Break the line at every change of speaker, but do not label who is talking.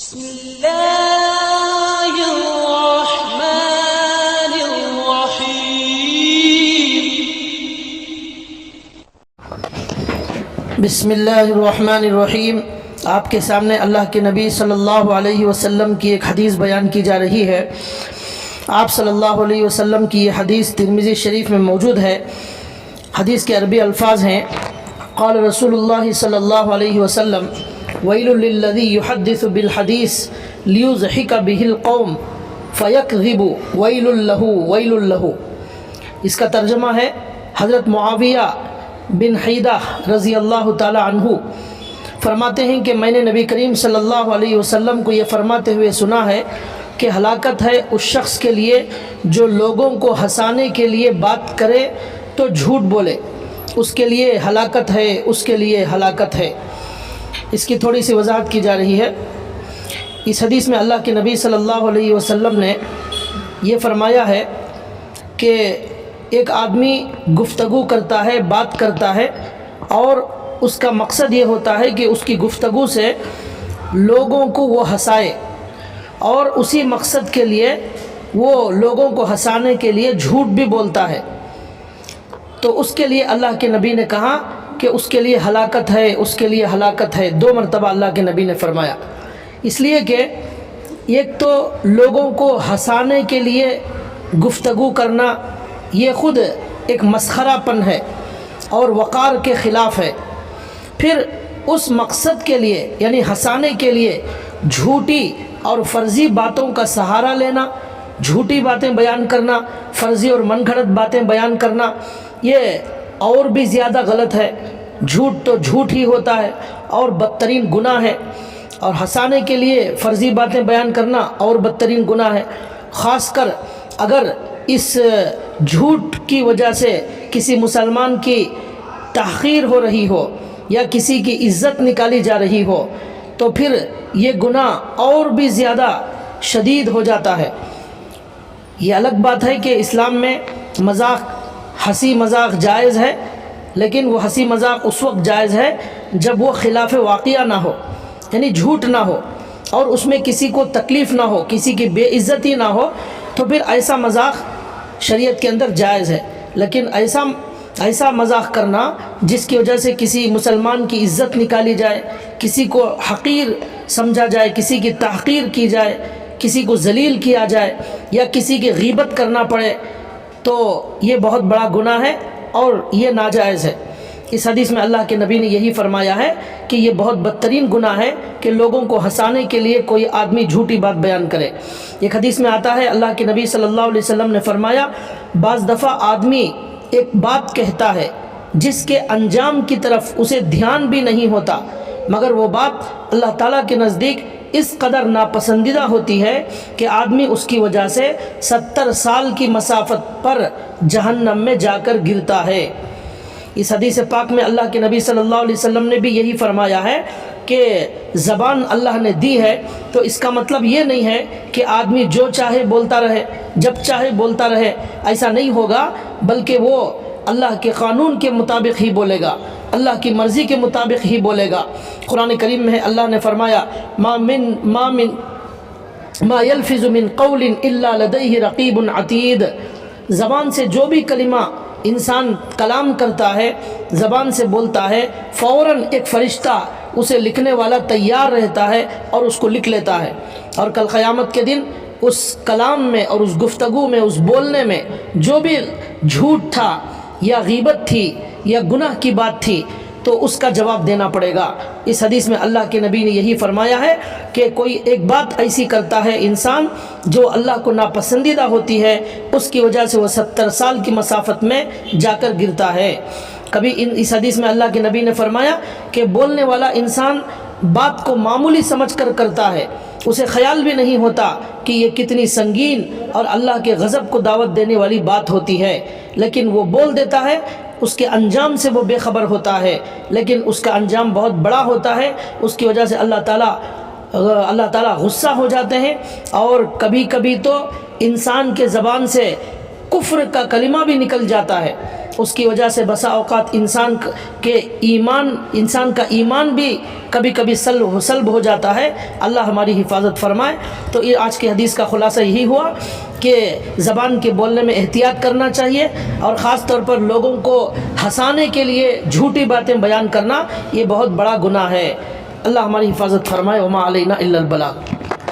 بسم الله الرحمن الرحيم
بسم اللہ الرحمن الرحیم۔ آپ کے سامنے اللہ کے نبی صلی اللہ علیہ وسلم کی ایک حدیث بیان کی جا رہی ہے۔ آپ صلی اللہ علیہ وسلم کی یہ حدیث ترمذی شریف میں موجود ہے۔ حدیث کے عربی الفاظ ہیں: قال رسول اللہ صلی اللہ علیہ وسلم ویل للذی یحدث بالحدیث لیضحک بہ القوم فیکذب ویل لہ ویل لہ۔ اس کا ترجمہ ہے: حضرت معاویہ بن حیدہ رضی اللہ تعالی عنہ فرماتے ہیں کہ میں نے نبی کریم صلی اللہ علیہ وسلم کو یہ فرماتے ہوئے سنا ہے کہ ہلاکت ہے اس شخص کے لیے جو لوگوں کو ہنسانے کے لیے بات کرے تو جھوٹ بولے، اس کے لیے ہلاکت ہے، اس کے لیے ہلاکت ہے۔ اس کی تھوڑی سی وضاحت کی جا رہی ہے۔ اس حدیث میں اللہ کے نبی صلی اللہ علیہ وسلم نے یہ فرمایا ہے کہ ایک آدمی گفتگو کرتا ہے، بات کرتا ہے، اور اس کا مقصد یہ ہوتا ہے کہ اس کی گفتگو سے لوگوں کو وہ ہنسائے، اور اسی مقصد کے لیے وہ لوگوں کو ہنسانے کے لیے جھوٹ بھی بولتا ہے، تو اس کے لیے اللہ کے نبی نے کہا کہ اس کے لیے ہلاکت ہے، اس کے لیے ہلاکت ہے۔ 2 مرتبہ اللہ کے نبی نے فرمایا، اس لیے کہ ایک تو لوگوں کو ہنسانے کے لیے گفتگو کرنا یہ خود ایک مسخرہ پن ہے اور وقار کے خلاف ہے۔ پھر اس مقصد کے لیے یعنی ہنسانے کے لیے جھوٹی اور فرضی باتوں کا سہارا لینا، جھوٹی باتیں بیان کرنا، فرضی اور من گھڑت باتیں بیان کرنا، یہ اور بھی زیادہ غلط ہے۔ جھوٹ تو جھوٹ ہی ہوتا ہے اور بدترین گناہ ہے، اور ہنسانے کے لیے فرضی باتیں بیان کرنا اور بدترین گناہ ہے، خاص کر اگر اس جھوٹ کی وجہ سے کسی مسلمان کی تحقیر ہو رہی ہو یا کسی کی عزت نکالی جا رہی ہو تو پھر یہ گناہ اور بھی زیادہ شدید ہو جاتا ہے۔ یہ الگ بات ہے کہ اسلام میں مذاق، ہنسی مذاق جائز ہے، لیکن وہ ہنسی مذاق اس وقت جائز ہے جب وہ خلاف واقعہ نہ ہو، یعنی جھوٹ نہ ہو اور اس میں کسی کو تکلیف نہ ہو، کسی کی بے عزتی نہ ہو، تو پھر ایسا مذاق شریعت کے اندر جائز ہے۔ لیکن ایسا مذاق کرنا جس کی وجہ سے کسی مسلمان کی عزت نکالی جائے، کسی کو حقیر سمجھا جائے، کسی کی تحقیر کی جائے، کسی کو ذلیل کیا جائے یا کسی کی غیبت کرنا پڑے، تو یہ بہت بڑا گناہ ہے اور یہ ناجائز ہے۔ اس حدیث میں اللہ کے نبی نے یہی فرمایا ہے کہ یہ بہت بدترین گناہ ہے کہ لوگوں کو ہنسانے کے لیے کوئی آدمی جھوٹی بات بیان کرے۔ ایک حدیث میں آتا ہے اللہ کے نبی صلی اللہ علیہ وسلم نے فرمایا، بعض دفعہ آدمی ایک بات کہتا ہے جس کے انجام کی طرف اسے دھیان بھی نہیں ہوتا، مگر وہ بات اللہ تعالیٰ کے نزدیک اس قدر ناپسندیدہ ہوتی ہے کہ آدمی اس کی وجہ سے 70 سال کی مسافت پر جہنم میں جا کر گرتا ہے۔ اس حدیث پاک میں اللہ کے نبی صلی اللہ علیہ وسلم نے بھی یہی فرمایا ہے کہ زبان اللہ نے دی ہے، تو اس کا مطلب یہ نہیں ہے کہ آدمی جو چاہے بولتا رہے، جب چاہے بولتا رہے، ایسا نہیں ہوگا، بلکہ وہ اللہ کے قانون کے مطابق ہی بولے گا، اللہ کی مرضی کے مطابق ہی بولے گا۔ قرآن کریم میں اللہ نے فرمایا، ما یلفظ من قول الا لدیہ رقیب عتید۔ زبان سے جو بھی کلمہ انسان کلام کرتا ہے، زبان سے بولتا ہے، فوراً ایک فرشتہ اسے لکھنے والا تیار رہتا ہے اور اس کو لکھ لیتا ہے، اور کل قیامت کے دن اس کلام میں اور اس گفتگو میں، اس بولنے میں جو بھی جھوٹ تھا یا غیبت تھی یا گناہ کی بات تھی تو اس کا جواب دینا پڑے گا۔ اس حدیث میں اللہ کے نبی نے یہی فرمایا ہے کہ کوئی ایک بات ایسی کرتا ہے انسان جو اللہ کو ناپسندیدہ ہوتی ہے، اس کی وجہ سے وہ 70 سال کی مسافت میں جا کر گرتا ہے۔ کبھی اس حدیث میں اللہ کے نبی نے فرمایا کہ بولنے والا انسان بات کو معمولی سمجھ کر کرتا ہے، اسے خیال بھی نہیں ہوتا کہ یہ کتنی سنگین اور اللہ کے غضب کو دعوت دینے والی بات ہوتی ہے، لیکن وہ بول دیتا ہے، اس کے انجام سے وہ بے خبر ہوتا ہے، لیکن اس کا انجام بہت بڑا ہوتا ہے۔ اس کی وجہ سے اللہ تعالیٰ غصہ ہو جاتے ہیں، اور کبھی کبھی تو انسان کے زبان سے کفر کا کلمہ بھی نکل جاتا ہے، اس کی وجہ سے بسا اوقات انسان کا ایمان بھی کبھی کبھی سلب ہو جاتا ہے۔ اللہ ہماری حفاظت فرمائے۔ تو یہ آج کی حدیث کا خلاصہ یہی ہوا کہ زبان کے بولنے میں احتیاط کرنا چاہیے، اور خاص طور پر لوگوں کو ہنسانے کے لیے جھوٹی باتیں بیان کرنا یہ بہت بڑا گناہ ہے۔ اللہ ہماری حفاظت فرمائے۔ وما علینا الا البلاغ۔